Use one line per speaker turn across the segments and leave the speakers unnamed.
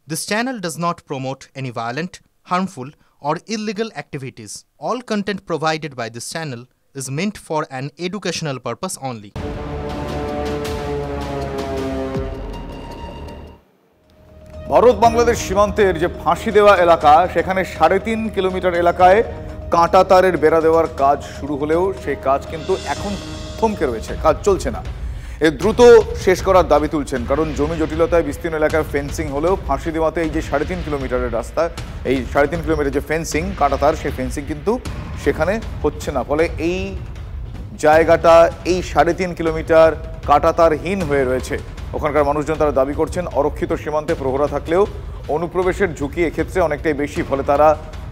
This channel does not promote any violent, harmful, or illegal activities. All content provided by this channel is meant for an educational purpose only.
Bharat Bangladesh সীমান্তের যে ফাঁসি দেওয়া এলাকা সেখানে 3.5 kilometre এলাকায় কাঁটা তারের বেড়া দেওয়ার কাজ শুরু হলেও সেই কাজ কিন্তু এখন থমকে রয়েছে, কাজ চলছে না। এ দ্রুত শেষ করার দাবি তুলছেন, কারণ জমি জটিলতায় বিস্তীর্ণ এলাকার ফেন্সিং হলেও ফাঁসি দেওয়াতে এই যে 3.5 কিলোমিটারের রাস্তা, এই 3.5 কিলোমিটার যে ফেন্সিং কাঁটা তার, সেই ফেন্সিং কিন্তু সেখানে হচ্ছে না। ফলে এই জায়গাটা এই 3.5 কিলোমিটার কাঁটা তারহীন হয়ে রয়েছে। ওখানকার মানুষজন তারা দাবি করছেন অরক্ষিত সীমান্তে প্রহরা থাকলেও অনুপ্রবেশের ঝুঁকি এক্ষেত্রে অনেকটাই বেশি, ফলে তারা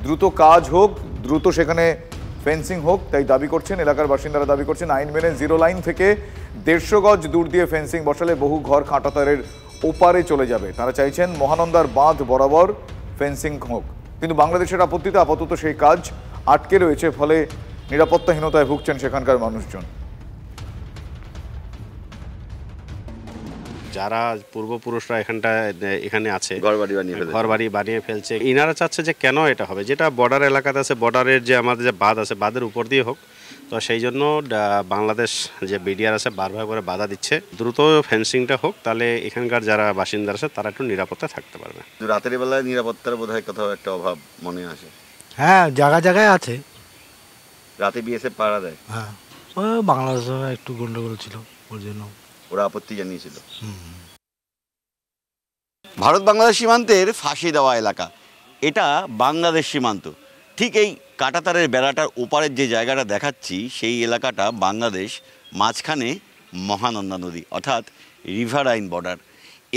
দ্রুত কাজ হোক, দ্রুত সেখানে ফেন্সিং হোক তাই দাবি করছেন। এলাকার বাসিন্দারা দাবি করছেন আইন মেনে 0 লাইন থেকে 150 গজ দূর দিয়ে ফেন্সিং বসালে বহু ঘর কাঁটাতারের ওপারে চলে যাবে। তারা চাইছেন মহানন্দার বাঁধ বরাবর ফেন্সিং হোক, কিন্তু বাংলাদেশের আপত্তিতে আপাতত সেই কাজ আটকে রয়েছে, ফলে নিরাপত্তাহীনতায় ভুগছেন সেখানকার মানুষজন।
যারা পূর্বপুরুষরা এখানে আছে, ঘর বাড়ি বানিয়ে ফেলছে, ইনারা চাচ্ছে যে কেন এটা হবে, যেটা বর্ডার এলাকাতে আছে, বর্ডারের যে আমাদের যে বাঁধ আছে, বাঁধের উপর দিয়ে হোক। তো সেই জন্য বাংলাদেশ যে বিডিআর আছে বারবার করে বাধা দিচ্ছে, দ্রুত ফেন্সিংটা হোক, তাহলে এখানকার যারা বাসিন্দা আছে তারা একটু নিরাপত্তা থাকতে পারবে।
রাতের বেলায় নিরাপত্তার বোধহয় কোথাও একটা অভাব মনে আসে।
হ্যাঁ, জায়গায় আছে।
রাতে বিএসএফ পাহারা দেয়।
হ্যাঁ, বাংলাদেশে একটু গন্ডগোল ছিল, ওর জন্য
ওরা আপত্তি জানিয়েছিল। ভারত বাংলাদেশ সীমান্তের ফাঁসি দেওয়া এলাকা, এটা বাংলাদেশ সীমান্ত। ঠিক এই কাঁটাতারের বেড়াটার ওপারের যে জায়গাটা দেখাচ্ছি, সেই এলাকাটা বাংলাদেশ, মাঝখানে মহানন্দা নদী, অর্থাৎ রিভারাইন বর্ডার।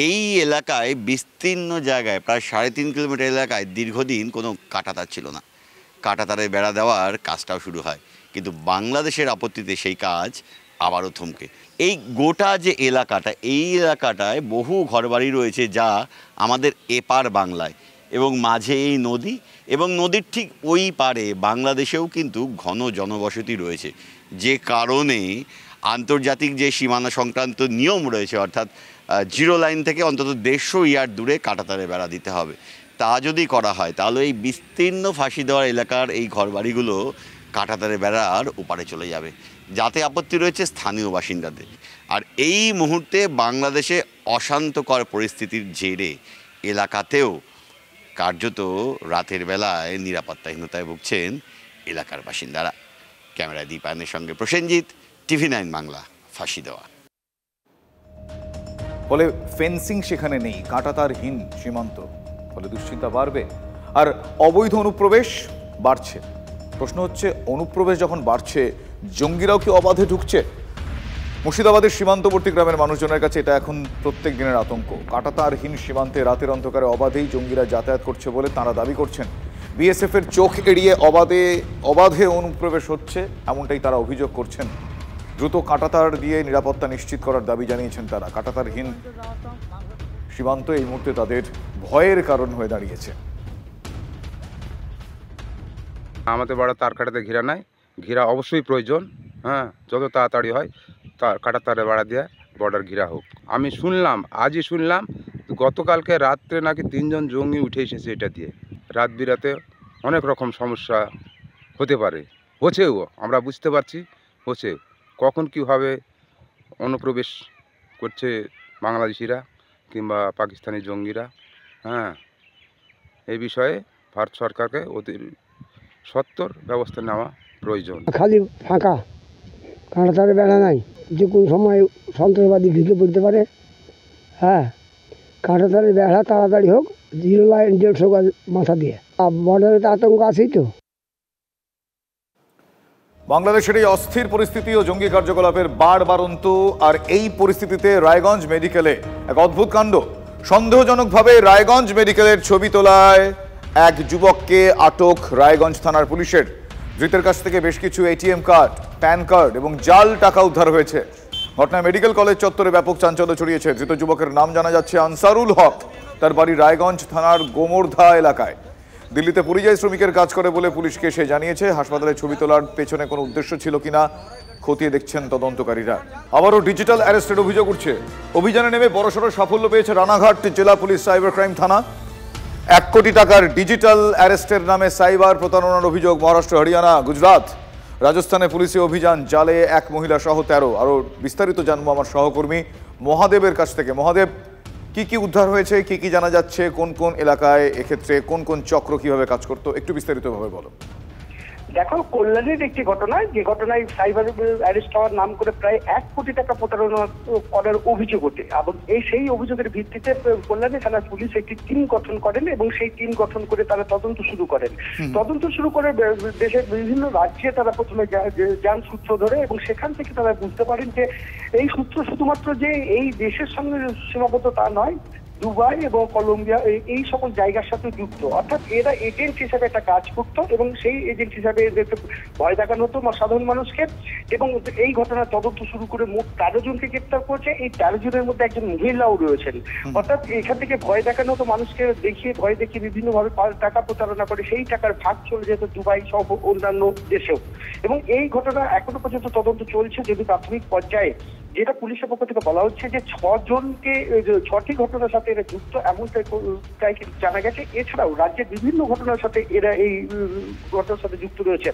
এই এলাকায় বিস্তীর্ণ জায়গায় প্রায় 3.5 কিলোমিটার এলাকায় দীর্ঘদিন কোনো কাঁটাতার ছিল না। কাঁটাতারের বেড়া দেওয়ার কাজটাও শুরু হয়, কিন্তু বাংলাদেশের আপত্তিতে সেই কাজ আবারও থমকে। এই গোটা যে এলাকাটা, এই এলাকাটায় বহু ঘরবাড়ি রয়েছে যা আমাদের এপার বাংলায়, এবং মাঝে এই নদী, এবং নদীর ঠিক ওই পারে বাংলাদেশেও কিন্তু ঘন জনবসতি রয়েছে, যে কারণে আন্তর্জাতিক যে সীমানা সংক্রান্ত নিয়ম রয়েছে, অর্থাৎ 0 লাইন থেকে অন্তত 150 ইয়ার্ড দূরে কাঁটাতারে বেড়া দিতে হবে। তা যদি করা হয় তাহলে এই বিস্তীর্ণ ফাঁসি দেওয়ার এলাকার এই ঘরবাড়িগুলো কাঁটাতারে বেড়ার ওপারে চলে যাবে, যাতে আপত্তি রয়েছে স্থানীয় বাসিন্দাদের। আর এই মুহূর্তে বাংলাদেশে অশান্তকর পরিস্থিতির জেরে এলাকাতেও কার্যত রাতের বেলায় নিরাপত্তাহীনতায় ভুগছেন এলাকার বাসিন্দারা। ক্যামেরায় দীপায়নের সঙ্গে প্রসেনজিৎ, TV9 বাংলা। ফাঁসি দেওয়া
ফলে ফেন্সিং সেখানে নেই, কাঁটাতারহীন সীমান্ত, ফলে দুশ্চিন্তা বাড়বে আর অবৈধ অনুপ্রবেশ বাড়ছে। প্রশ্ন হচ্ছে, অনুপ্রবেশ যখন বাড়ছে, জঙ্গিরাও কি অবাধে ঢুকছে? মুর্শিদাবাদের সীমান্তবর্তী গ্রামের মানুষজনের কাছে এটা এখন প্রত্যেক দিনের আতঙ্ক। কাঁটাতারহীন সীমান্তে রাতের অন্ধকারে অবাধেই জঙ্গিরা যাতায়াত করছে বলে তাঁরা দাবি করছেন। বিএসএফের চোখ এড়িয়ে অবাধে অনুপ্রবেশ হচ্ছে, এমনটাই তারা অভিযোগ করছেন। দ্রুত কাঁটাতার দিয়ে নিরাপত্তা নিশ্চিত করার দাবি জানিয়েছেন তারা। কাঁটাতারহীন সীমান্ত এই মুহূর্তে তাদের ভয়ের কারণ হয়ে দাঁড়িয়েছে।
আমাদের বড় তার কাটাতে ঘেরা নাই, ঘেরা অবশ্যই প্রয়োজন। হ্যাঁ, যত তাড়াতাড়ি হয় তার কাঁটাতারে বেড়া দিয়ে বর্ডার ঘেরা হোক। আমি শুনলাম, আজই শুনলাম, গতকালকে রাত্রে নাকি 3 জন জঙ্গি উঠে এসেছে এটা দিয়ে। রাত বিরাতে অনেক রকম সমস্যা হতে পারে, হচ্ছেও, আমরা বুঝতে পারছি হচ্ছে। কখন কীভাবে অনুপ্রবেশ করছে বাংলাদেশিরা কিংবা পাকিস্তানি জঙ্গিরা, হ্যাঁ, এই বিষয়ে ভারত সরকারকে ওদের সত্বর ব্যবস্থা নেওয়া প্রয়োজন।
খালি ফাঁকা, কাঁটাতারে বেড়া নাই, যে কোনো সময় সন্ত্রাসবাদী ঢুকে পড়তে পারে। হ্যাঁ, কাঁটাতারে বেড়া তাড়াতাড়ি হোক, 0 লাইন 150 গজ মাথা দিয়ে। বর্ডারে তো আতঙ্ক আছেই তো।
বাংলাদেশের এই অস্থির পরিস্থিতি ও জঙ্গি কার্যকলাপের বাড়বাড়ন্ত, আর এই পরিস্থিতিতে রায়গঞ্জ মেডিকেলে এক অদ্ভুত কাণ্ড। সন্দেহজনকভাবে রায়গঞ্জ মেডিকেলের ছবি তোলায় এক যুবককে আটক রায়গঞ্জ থানার পুলিশের। ধৃতের কাছ থেকে বেশ কিছু এটিএম কার্ড, প্যান কার্ড এবং জাল টাকা উদ্ধার হয়েছে। ঘটনায় মেডিকেল কলেজ চত্বরে ব্যাপক চাঞ্চল্য ছড়িয়েছে। ধৃত যুবকের নাম জানা যাচ্ছে আনসারুল হক। তার বাড়ি রায়গঞ্জ থানার গোমরধা এলাকায়। দিল্লিতে পরিযায়ী শ্রমিকের কাজ করে বলে পুলিশকে সে জানিয়েছে। হাসপাতালে ছবি তোলার পেছনে কোনো উদ্দেশ্য ছিল কিনা খতিয়ে দেখছেন তদন্তকারীরা। আবারও ডিজিটাল অ্যারেস্টের অভিযোগ উঠছে। অভিযানে নেমে বড়সড় সাফল্য পেয়েছে রানাঘাট জেলা পুলিশ সাইবার ক্রাইম থানা। 1 কোটি টাকার ডিজিটাল অ্যারেস্টের নামে সাইবার প্রতারণার অভিযোগ মহারাষ্ট্র, হরিয়ানা, গুজরাট, রাজস্থানে পুলিশি অভিযান, জালে এক মহিলা সহ 13। আরো বিস্তারিত জানবো আমার সহকর্মী মহাদেবের কাছ থেকে। মহাদেব, কি কি উদ্ধার হয়েছে, কি কি জানা যাচ্ছে, কোন কোন এলাকায় এক্ষেত্রে কোন কোন চক্র কিভাবে কাজ করতো, একটু বিস্তারিতভাবে বলো।
দেখো, কল্যাণীর একটি ঘটনা, যে ঘটনায় সাইবার অ্যারেস্ট হওয়ার নাম করে প্রায় 1 কোটি টাকা প্রতারণা করার অভিযোগ ওঠে এবং সেই অভিযোগের ভিত্তিতে কল্যাণী থানার পুলিশ একটি টিম গঠন করেন এবং সেই টিম গঠন করে তারা তদন্ত শুরু করেন। তদন্ত শুরু করে দেশের বিভিন্ন রাজ্যে তারা প্রথমে যান সূত্র ধরে এবং সেখান থেকে তারা বুঝতে পারেন যে এই সূত্র শুধুমাত্র যে এই দেশের সঙ্গে সীমাবদ্ধ তা নয়, দুবাই এবং কলম্বিয়া এই সকল জায়গার সাথে যুক্ত। অর্থাৎ এরা এজেন্ট হিসাবে একটা কাজ করতো এবং সেই এজেন্ট হিসাবে এদেরকে ভয় দেখানো হতো সাধারণ মানুষকে। এবং এই ঘটনার তদন্ত শুরু করে মোট 13 জনকে গ্রেপ্তার করেছে। এই 13 জনের মধ্যে একজন মহিলাও রয়েছেন। অর্থাৎ এখান থেকে ভয় দেখানো হতো মানুষকে, দেখিয়ে ভয় দেখিয়ে বিভিন্নভাবে টাকা প্রতারণা করে সেই টাকার ভাগ চলে যেত দুবাই সহ অন্যান্য দেশেও। এবং এই ঘটনা এখনো পর্যন্ত তদন্ত চলছে, যদি প্রাথমিক পর্যায়ে যেটা পুলিশের পক্ষ থেকে বলা হচ্ছে যে 6 জনকে 6টি ঘটনার সাথে এরা যুক্ত এমনটাই জানা গেছে। এছাড়াও রাজ্যের বিভিন্ন ঘটনার সাথে এরা এই ঘটনার সাথে যুক্ত রয়েছে।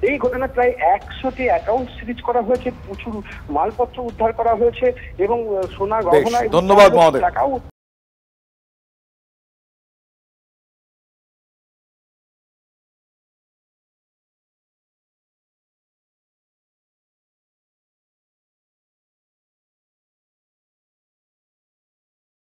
এই ঘটনা প্রায় 100টি অ্যাকাউন্ট সিরিজ করা হয়েছে, প্রচুর মালপত্র উদ্ধার করা হয়েছে এবং সোনা গহনা
ধন্যবাদ মহোদয়।
টাকাও